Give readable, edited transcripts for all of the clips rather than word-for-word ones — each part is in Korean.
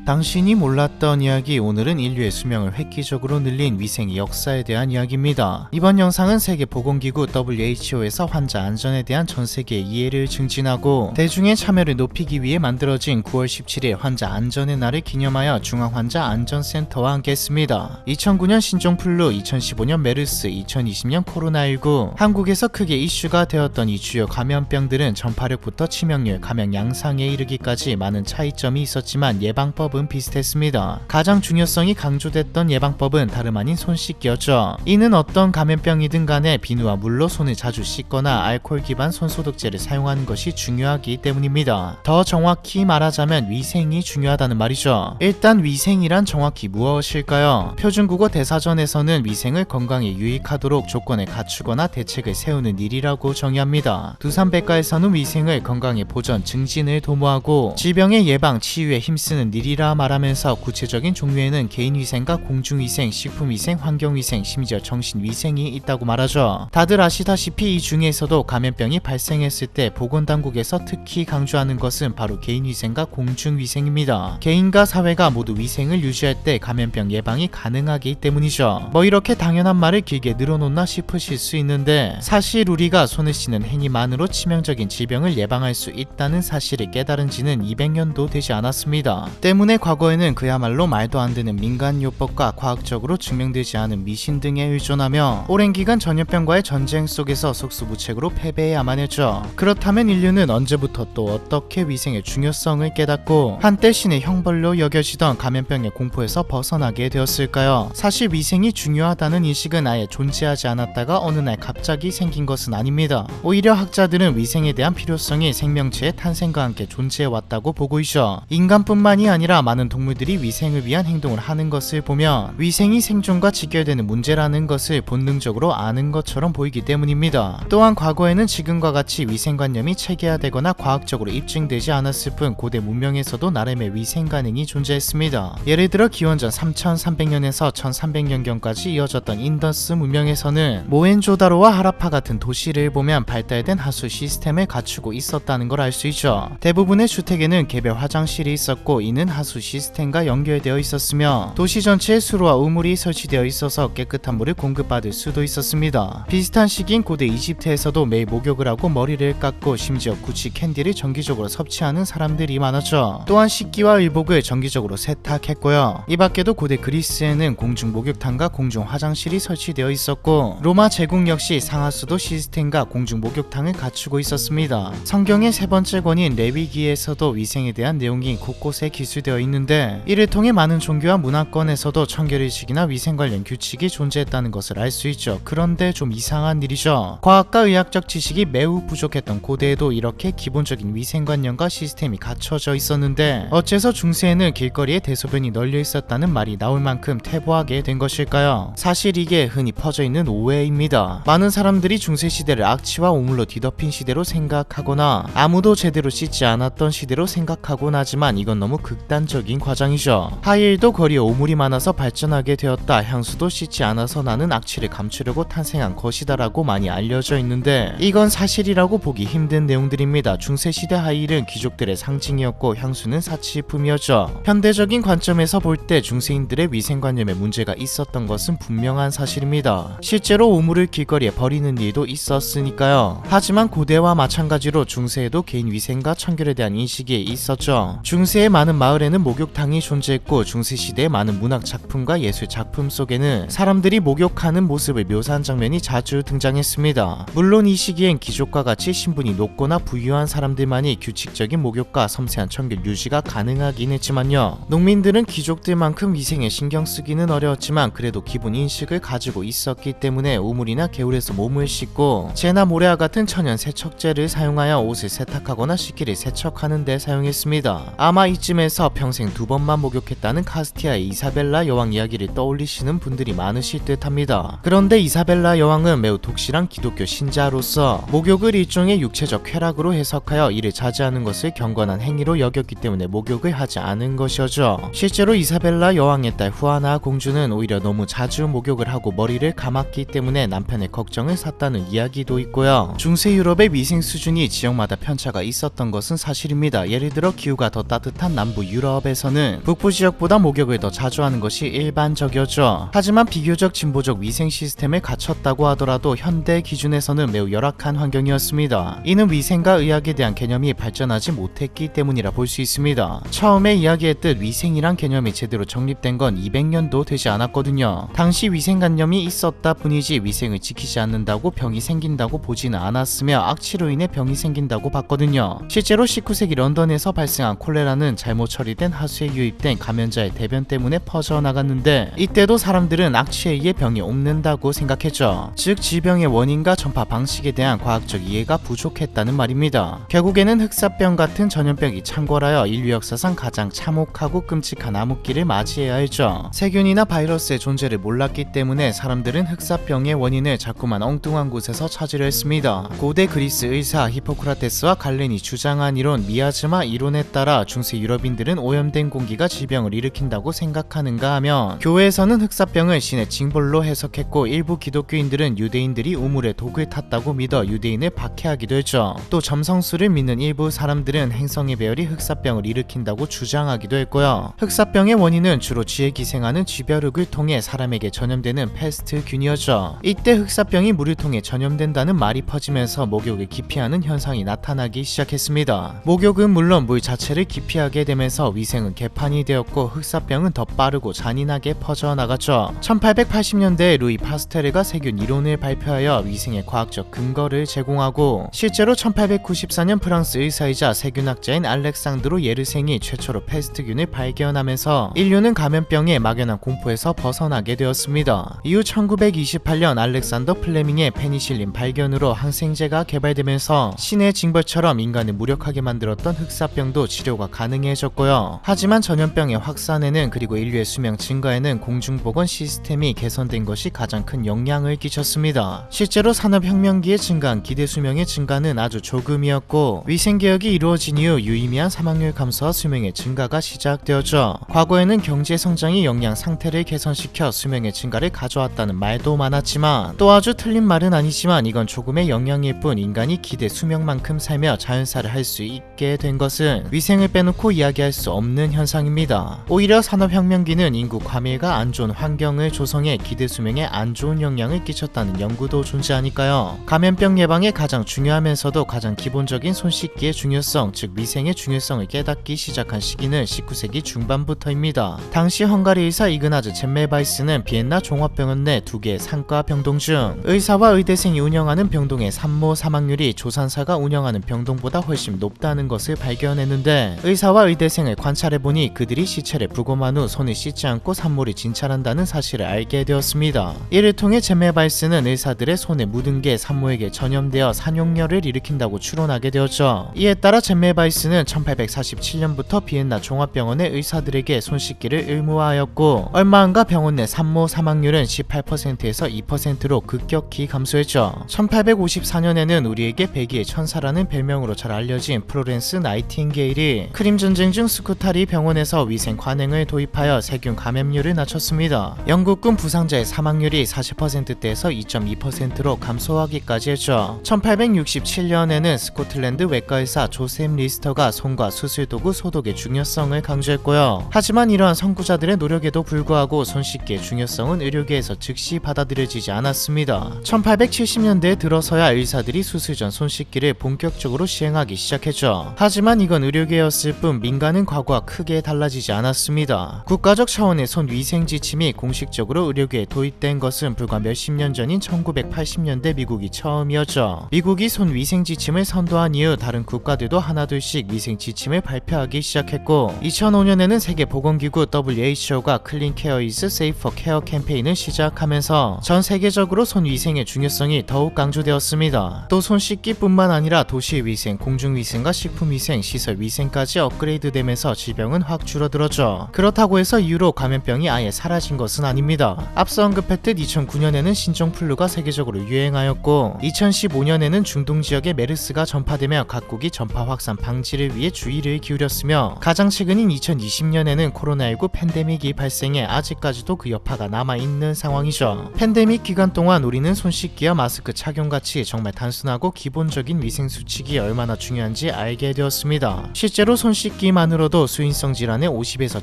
당신이 몰랐던 이야기. 오늘은 인류의 수명을 획기적으로 늘린 위생의 역사에 대한 이야기입니다. 이번 영상은 세계보건기구 WHO에서 환자 안전에 대한 전세계의 이해를 증진하고 대중의 참여를 높이기 위해 만들어진 9월 17일 환자 안전의 날을 기념하여 중앙환자안전센터와 함께했습니다. 2009년 신종플루, 2015년 메르스, 2020년 코로나19, 한국에서 크게 이슈가 되었던 이 주요 감염병들은 전파력부터 치명률, 감염 양상에 이르기까지 많은 차이점이 있었지만 예방법은 비슷했습니다. 가장 중요성이 강조됐던 예방법은 다름 아닌 손 씻기였죠. 이는 어떤 감염병이든 간에 비누와 물로 손을 자주 씻거나 알코올 기반 손소독제를 사용하는 것이 중요하기 때문입니다. 더 정확히 말하자면 위생이 중요하다는 말이죠. 일단 위생이란 정확히 무엇일까요? 표준국어 대사전에서는 위생을 건강에 유익하도록 조건을 갖추거나 대책을 세우는 일이라고 정의합니다. 두산백과에서는 위생을 건강의 보전, 증진을 도모하고 질병의 예방, 치유에 힘쓰는 일이라 말하면서 구체적인 종류에는 개인위생과 공중위생, 식품위생, 환경위생, 심지어 정신위생이 있다고 말하죠. 다들 아시다시피 이 중에서도 감염병이 발생했을 때 보건당국에서 특히 강조하는 것은 바로 개인위생과 공중위생입니다. 개인과 사회가 모두 위생을 유지할 때 감염병 예방이 가능하기 때문이죠. 뭐 이렇게 당연한 말을 길게 늘어놓나 싶으실 수 있는데, 사실 우리가 손을 씻는 행위만으로 치명적인 질병을 예방할 수 있다는 사실을 깨달은 지는 200년도 되지 않았습니다. 때문에 과거에는 그야말로 말도 안 되는 민간요법과 과학적으로 증명되지 않은 미신 등에 의존하며 오랜 기간 전염병과의 전쟁 속에서 속수무책으로 패배해야만 했죠. 그렇다면 인류는 언제부터 또 어떻게 위생의 중요성을 깨닫고 한때 신의 형벌로 여겨지던 감염병의 공포에서 벗어나게 되었을까요? 사실 위생이 중요하다는 인식은 아예 존재하지 않았다가 어느 날 갑자기 생긴 것은 아닙니다. 오히려 학자들은 위생에 대한 필요성이 생명체의 탄생과 함께 존재해왔다고 보고 있죠. 인간뿐만이 아니라 많은 동물들이 위생을 위한 행동을 하는 것을 보면 위생이 생존과 직결되는 문제라는 것을 본능적으로 아는 것처럼 보이기 때문입니다. 또한 과거에는 지금과 같이 위생관념이 체계화되거나 과학적으로 입증되지 않았을 뿐 고대 문명에서도 나름의 위생 관행이 존재했습니다. 예를 들어 기원전 3300년에서 1300년경까지 이어졌던 인더스 문명에서는 모헨조다로와 하라파 같은 도시를 보면 발달된 하수 시스템을 갖추고 있었다는 걸 알 수 있죠. 대부분의 주택에는 개별 화장실이 있었고 이는 하수 시스템과 연결되어 있었으며 도시 전체에 수로와 우물이 설치되어 있어서 깨끗한 물을 공급받을 수도 있었습니다. 비슷한 시기인 고대 이집트에서도 매일 목욕을 하고 머리를 깎고 심지어 구취 캔디를 정기적으로 섭취하는 사람들이 많았죠. 또한 식기와 의복을 정기적으로 세탁했고요. 이 밖에도 고대 그리스에는 공중 목욕탕과 공중 화장실이 설치되어 있었고 로마 제국 역시 상하수도 시스템과 공중 목욕탕을 갖추고 있었습니다. 성경의 세 번째 권인 레위기에서도 위생에 대한 내용이 곳곳에 기술되어 있는데 이를 통해 많은 종교와 문화권에서도 청결의식이나 위생 관련 규칙이 존재했다는 것을 알 수 있죠. 그런데 좀 이상한 일이죠. 과학과 의학적 지식이 매우 부족했던 고대에도 이렇게 기본적인 위생관념과 시스템이 갖춰져 있었는데 어째서 중세에는 길거리에 대소변이 널려 있었다는 말이 나올 만큼 퇴보하게 된 것일까요? 사실 이게 흔히 퍼져 있는 오해입니다. 많은 사람들이 중세시대를 악취와 오물로 뒤덮인 시대로 생각하거나 아무도 제대로 씻지 않았던 시대로 생각하곤 하지만 이건 너무 극단적인 과장이죠. 하이힐도 거리에 오물이 많아서 발전하게 되었다. 향수도 씻지 않아서 나는 악취를 감추려고 탄생한 것이다라고 많이 알려져 있는데 이건 사실이라고 보기 힘든 내용들입니다. 중세시대 하이힐은 귀족들의 상징이었고 향수는 사치품이었죠. 현대적인 관점에서 볼 때 중세인들의 위생관념에 문제가 있었던 것은 분명한 사실입니다. 실제로 오물을 길거리에 버리는 일도 있었으니까요. 하지만 고대와 마찬가지로 중세에도 개인 위생과 청결에 대한 인식이 있었죠. 중세의 많은 마을에는 목욕탕이 존재했고 중세시대의 많은 문학 작품과 예술 작품 속에는 사람들이 목욕하는 모습을 묘사한 장면이 자주 등장했습니다. 물론 이 시기엔 귀족과 같이 신분이 높거나 부유한 사람들만이 규칙적인 목욕과 섬세한 청결 유지가 가능하긴 했지만요. 농민들은 귀족들만큼 위생에 신경 쓰기는 어려웠지만 그래도 기본 인식을 가지고 있었기 때문에 우물이나 개울에서 몸을 씻고 재나 모래와 같은 천연 세척제를 사용하여 옷을 세탁하거나 식기를 세척하는 데 사용했습니다. 아마 이쯤에서 평생 2번만 목욕했다는 카스티아의 이사벨라 여왕 이야기를 떠올리시는 분들이 많으실 듯 합니다. 그런데 이사벨라 여왕은 매우 독실한 기독교 신자로서 목욕을 일종의 육체적 쾌락으로 해석하여 이를 자제하는 것을 경건한 행위로 여겼기 때문에 목욕을 하지 않은 것이었죠. 실제로 이사벨라 여왕의 딸 후아나 공주는 오히려 너무 자주 목욕을 하고 머리를 감았기 때문에 남편의 걱정을 샀다는 이야기도 있고요. 중세 유럽의 위생 수준이 지역마다 편차가 있었던 것은 사실입니다. 예를 들어 기후가 더 따뜻한 남부 유럽 유럽에서는 북부 지역보다 목욕을 더 자주 하는 것이 일반적이었죠. 하지만 비교적 진보적 위생 시스템을 갖췄다고 하더라도 현대 기준에서는 매우 열악한 환경이었습니다. 이는 위생과 의학에 대한 개념이 발전하지 못했기 때문이라 볼 수 있습니다. 처음에 이야기했듯 위생이란 개념이 제대로 정립된 건 200년도 되지 않았거든요. 당시 위생관념이 있었다 뿐이지 위생을 지키지 않는다고 병이 생긴다고 보지는 않았으며 악취로 인해 병이 생긴다고 봤거든요. 실제로 19세기 런던에서 발생한 콜레라는 잘못 처리된 하수에 유입된 감염자의 대변 때문에 퍼져나갔는데 이때도 사람들은 악취에 의해 병이 옮는다고 생각했죠. 즉 질병의 원인과 전파 방식에 대한 과학적 이해가 부족했다는 말입니다. 결국에는 흑사병 같은 전염병이 창궐하여 인류 역사상 가장 참혹하고 끔찍한 암흑기를 맞이해야 했죠. 세균이나 바이러스의 존재를 몰랐기 때문에 사람들은 흑사병의 원인을 자꾸만 엉뚱한 곳에서 찾으려 했습니다. 고대 그리스 의사 히포크라테스와 갈렌이 주장한 이론 미아즈마 이론에 따라 중세 유럽인들은 오염된 공기가 질병을 일으킨다고 생각하는가 하면 교회에서는 흑사병을 신의 징벌로 해석했고 일부 기독교인들은 유대인들이 우물에 독을 탔다고 믿어 유대인을 박해하기도 했죠. 또 점성술을 믿는 일부 사람들은 행성의 배열이 흑사병을 일으킨다고 주장하기도 했고요. 흑사병의 원인은 주로 쥐에 기생하는 쥐벼룩을 통해 사람에게 전염되는 패스트균이었죠. 이때 흑사병이 물을 통해 전염된다는 말이 퍼지면서 목욕을 기피하는 현상이 나타나기 시작했습니다. 목욕은 물론 물 자체를 기피하게 되면서 위생은 개판이 되었고 흑사병은 더 빠르고 잔인하게 퍼져나갔죠. 1880년대에 루이 파스테르가 세균 이론을 발표하여 위생의 과학적 근거를 제공하고 실제로 1894년 프랑스 의사이자 세균학자인 알렉상드로 예르생이 최초로 패스트균을 발견하면서 인류는 감염병의 막연한 공포에서 벗어나게 되었습니다. 이후 1928년 알렉산더 플레밍의 페니실린 발견으로 항생제가 개발되면서 신의 징벌처럼 인간을 무력하게 만들었던 흑사병도 치료가 가능해졌고요. 하지만 전염병의 확산에는 그리고 인류의 수명 증가에는 공중보건 시스템이 개선된 것이 가장 큰 영향을 끼쳤습니다. 실제로 산업혁명기에 증가한 기대 수명의 증가는 아주 조금이었고 위생개혁이 이루어진 이후 유의미한 사망률 감소와 수명의 증가가 시작되었죠. 과거에는 경제성장이 영양 상태를 개선시켜 수명의 증가를 가져왔다는 말도 많았지만 또 아주 틀린 말은 아니지만 이건 조금의 영향일 뿐 인간이 기대 수명만큼 살며 자연사를 할 수 있게 된 것은 위생을 빼놓고 이야기할 수 없는 현상입니다. 오히려 산업혁명기는 인구 과밀과 안 좋은 환경을 조성해 기대 수명에 안 좋은 영향을 끼쳤다는 연구도 존재하니까요. 감염병 예방에 가장 중요하면서도 가장 기본적인 손 씻기의 중요성, 즉 위생의 중요성을 깨닫기 시작한 시기는 19세기 중반부터입니다. 당시 헝가리 의사 이그나즈 젬멜바이스는 비엔나 종합병원 내 2개의 상과 병동 중 의사와 의대생이 운영하는 병동의 산모 사망률이 조산사가 운영하는 병동보다 훨씬 높다는 것을 발견했는데 의사와 의대생을 관찰해보니 그들이 시체를 부검한 후 손을 씻지 않고 산모를 진찰한다는 사실을 알게 되었습니다. 이를 통해 젬멜바이스는 의사들의 손에 묻은 게 산모에게 전염되어 산용열을 일으킨다고 추론하게 되었죠. 이에 따라 젬멜바이스는 1847년부터 비엔나 종합병원의 의사들에게 손 씻기를 의무화하였고 얼마 안가 병원 내 산모 사망률은 18%에서 2%로 급격히 감소했죠. 1854년에는 우리에게 백의의 천사라는 별명으로 잘 알려진 플로렌스 나이팅게일이 크림 전쟁 중 스쿠타리 병원에서 위생 관행을 도입하여 세균 감염률을 낮췄습니다. 영국군 부상자의 사망률이 40%대에서 2.2%로 감소하기까지 했죠. 1867년에는 스코틀랜드 외과의사 조셉 리스터가 손과 수술도구 소독의 중요성을 강조했고요. 하지만 이러한 선구자들의 노력에도 불구하고 손 씻기의 중요성은 의료계에서 즉시 받아들여지지 않았습니다. 1870년대에 들어서야 의사들이 수술 전 손 씻기를 본격적으로 시행하기 시작했죠. 하지만 이건 의료계였을 뿐 민간은 과거와 크게 달라지지 않았습니다. 국가적 차원의 손 위생 지침이 공식적으로 의료계에 도입된 것은 불과 몇십 년 전인 1980년대 미국이 처음이었죠. 미국이 손 위생 지침을 선도한 이후 다른 국가들도 하나둘씩 위생 지침을 발표하기 시작했고 2005년에는 세계보건기구 WHO가 클린 케어 이즈 세이퍼 케어 캠페인을 시작하면서 전 세계적으로 손 위생의 중요성이 더욱 강조되었습니다. 또 손 씻기뿐만 아니라 도시위생, 공중위생과 식품위생, 시설위생까지 업그레이드되면서 질병은 확 줄어들었죠. 그렇다고 해서 이후로 감염병이 아예 사라진 것은 아닙니다. 앞서 언급했듯 2009년에는 신종플루가 세계적으로 유행하였고 2015년에는 중동 지역의 메르스가 전파되며 각국이 전파 확산 방지를 위해 주의를 기울였으며 가장 최근인 2020년에는 코로나19 팬데믹이 발생해 아직까지도 그 여파가 남아있는 상황이죠. 팬데믹 기간 동안 우리는 손 씻기와 마스크 착용같이 정말 단순하고 기본적인 위생 수칙이 얼마나 중요한지 알게 되었습니다. 실제로 손 씻기만으로도 중에서도 수인성 질환의 50에서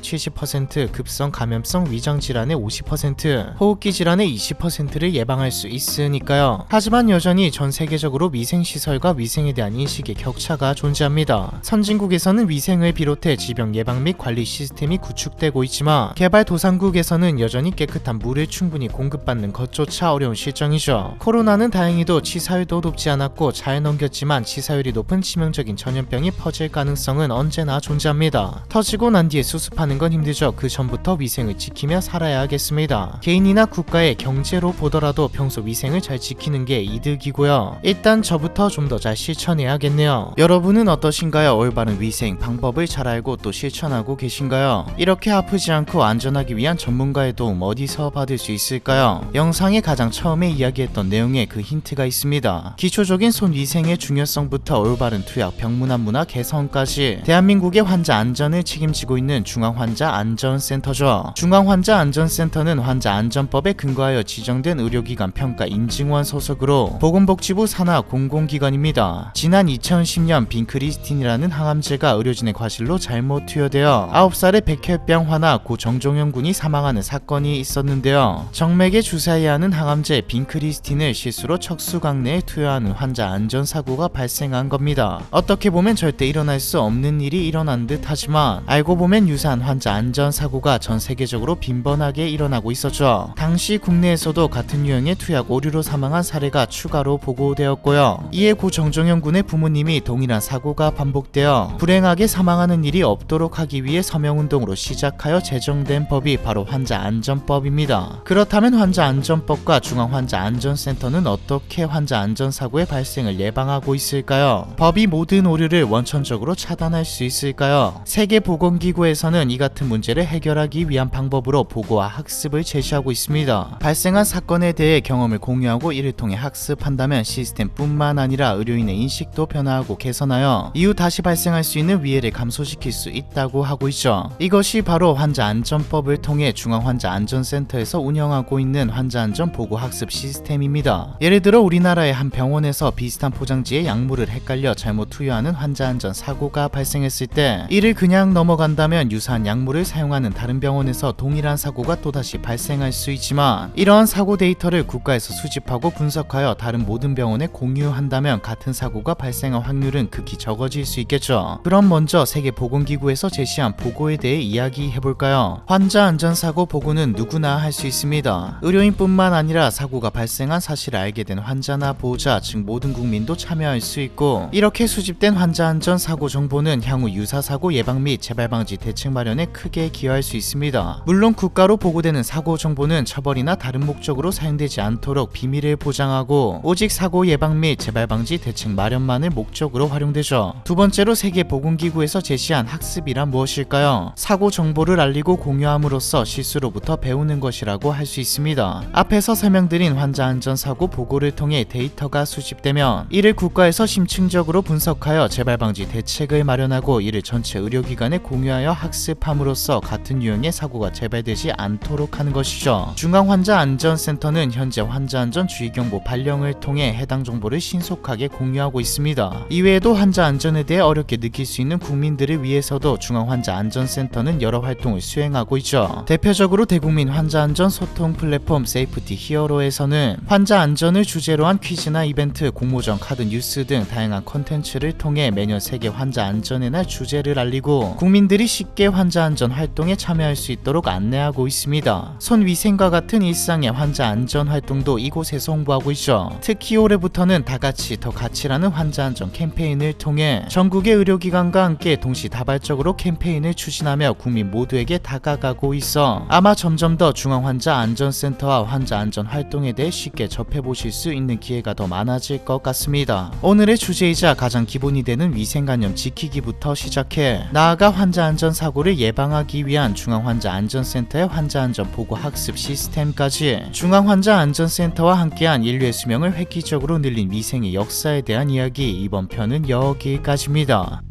70%, 급성 감염성 위장 질환의 50%, 호흡기 질환의 20%를 예방할 수 있으니까요. 하지만 여전히 전 세계적으로 위생시설과 위생에 대한 인식의 격차가 존재합니다. 선진국에서는 위생을 비롯해 질병 예방 및 관리 시스템이 구축되고 있지만 개발도상국에서는 여전히 깨끗한 물을 충분히 공급받는 것조차 어려운 실정이죠. 코로나는 다행히도 치사율도 높지 않았고 잘 넘겼지만 치사율이 높은 치명적인 전염병이 퍼질 가능성은 언제나 존재합니다. 터지고 난 뒤에 수습하는 건 힘들죠. 그 전부터 위생을 지키며 살아야 하겠습니다. 개인이나 국가의 경제로 보더라도 평소 위생을 잘 지키는 게 이득이고요. 일단 저부터 좀 더 잘 실천해야겠네요. 여러분은 어떠신가요? 올바른 위생 방법을 잘 알고 또 실천하고 계신가요? 이렇게 아프지 않고 안전하기 위한 전문가의 도움 어디서 받을 수 있을까요? 영상의 가장 처음에 이야기했던 내용에 그 힌트가 있습니다. 기초적인 손 위생의 중요성부터 올바른 투약, 병문안 문화 개선까지 대한민국의 환자 안전을 책임지고 있는 중앙환자안전센터죠. 중앙환자안전센터는 환자안전법에 근거하여 지정된 의료기관 평가 인증원 소속으로 보건복지부 산하 공공기관입니다. 지난 2010년 빈크리스틴이라는 항암제가 의료진의 과실로 잘못 투여되어 9살의 백혈병 환아 고 정종현 군이 사망하는 사건이 있었는데요. 정맥에 주사해야 하는 항암제 빈크리스틴을 실수로 척수강내에 투여하는 환자 안전사고가 발생한 겁니다. 어떻게 보면 절대 일어날 수 없는 일이 일어난 듯 하지만 알고 보면 유사한 환자 안전사고가 전 세계적으로 빈번하게 일어나고 있었죠. 당시 국내에서도 같은 유형의 투약 오류로 사망한 사례가 추가로 보고되었고요. 이에 고 정종현 군의 부모님이 동일한 사고가 반복되어 불행하게 사망하는 일이 없도록 하기 위해 서명운동으로 시작하여 제정된 법이 바로 환자안전법입니다. 그렇다면 환자안전법과 중앙환자안전센터는 어떻게 환자안전사고의 발생을 예방하고 있을까요? 법이 모든 오류를 원천적으로 차단할 수 있을까요? 세계보건기구에서는 이 같은 문제를 해결하기 위한 방법으로 보고와 학습을 제시하고 있습니다. 발생한 사건에 대해 경험을 공유하고 이를 통해 학습한다면 시스템뿐만 아니라 의료인의 인식도 변화하고 개선하여 이후 다시 발생할 수 있는 위해를 감소시킬 수 있다고 하고 있죠. 이것이 바로 환자안전법을 통해 중앙환자안전센터에서 운영하고 있는 환자안전 보고학습 시스템입니다. 예를 들어 우리나라의 한 병원에서 비슷한 포장지에 약물을 헷갈려 잘못 투여하는 환자안전 사고가 발생했을 때 이를 그냥 넘어간다면 유사한 약물을 사용하는 다른 병원에서 동일한 사고가 또다시 발생할 수 있지만 이러한 사고 데이터를 국가에서 수집하고 분석하여 다른 모든 병원에 공유한다면 같은 사고가 발생할 확률은 극히 적어질 수 있겠죠. 그럼 먼저 세계보건기구에서 제시한 보고에 대해 이야기해볼까요? 환자안전사고 보고는 누구나 할 수 있습니다. 의료인뿐만 아니라 사고가 발생한 사실을 알게 된 환자나 보호자, 즉 모든 국민도 참여할 수 있고 이렇게 수집된 환자안전사고 정보는 향후 유사사고 예방 및 재발방지 대책 마련에 크게 기여할 수 있습니다. 물론 국가로 보고되는 사고 정보는 처벌이나 다른 목적으로 사용되지 않도록 비밀을 보장하고 오직 사고 예방 및 재발방지 대책 마련만을 목적으로 활용되죠. 두 번째로 세계보건기구에서 제시한 학습이란 무엇일까요? 사고 정보를 알리고 공유함으로써 실수로부터 배우는 것이라고 할 수 있습니다. 앞에서 설명드린 환자안전사고 보고를 통해 데이터가 수집되면 이를 국가에서 심층적으로 분석하여 재발방지 대책을 마련하고 이를 전체 의료기관에 공유하여 학습함으로써 같은 유형의 사고가 재발되지 않도록 하는 것이죠. 중앙환자안전센터는 현재 환자안전 주의경보 발령을 통해 해당 정보를 신속하게 공유하고 있습니다. 이외에도 환자 안전에 대해 어렵게 느낄 수 있는 국민들을 위해서도 중앙환자안전센터는 여러 활동을 수행하고 있죠. 대표적으로 대국민 환자안전 소통 플랫폼 세이프티 히어로에서는 환자 안전을 주제로 한 퀴즈나 이벤트, 공모전, 카드 뉴스 등 다양한 콘텐츠를 통해 매년 세계 환자 안전의 날 주제를 알리고 국민들이 쉽게 환자 안전 활동에 참여할 수 있도록 안내하고 있습니다. 손 위생과 같은 일상의 환자 안전 활동도 이곳에서 홍보하고 있죠. 특히 올해부터는 다같이 더 같이라는 환자 안전 캠페인을 통해 전국의 의료기관과 함께 동시다발적으로 캠페인을 추진하며 국민 모두에게 다가가고 있어 아마 점점 더 중앙환자안전센터와 환자안전 활동에 대해 쉽게 접해보실 수 있는 기회가 더 많아질 것 같습니다. 오늘의 주제이자 가장 기본이 되는 위생관념 지키기부터 시작해 나아가 환자안전 사고를 예방하기 위한 중앙환자안전센터의 환자안전 보고학습 시스템까지 중앙환자안전센터와 함께한 인류의 수명을 획기적으로 늘린 위생의 역사에 대한 이야기, 이번 편은 여기까지입니다.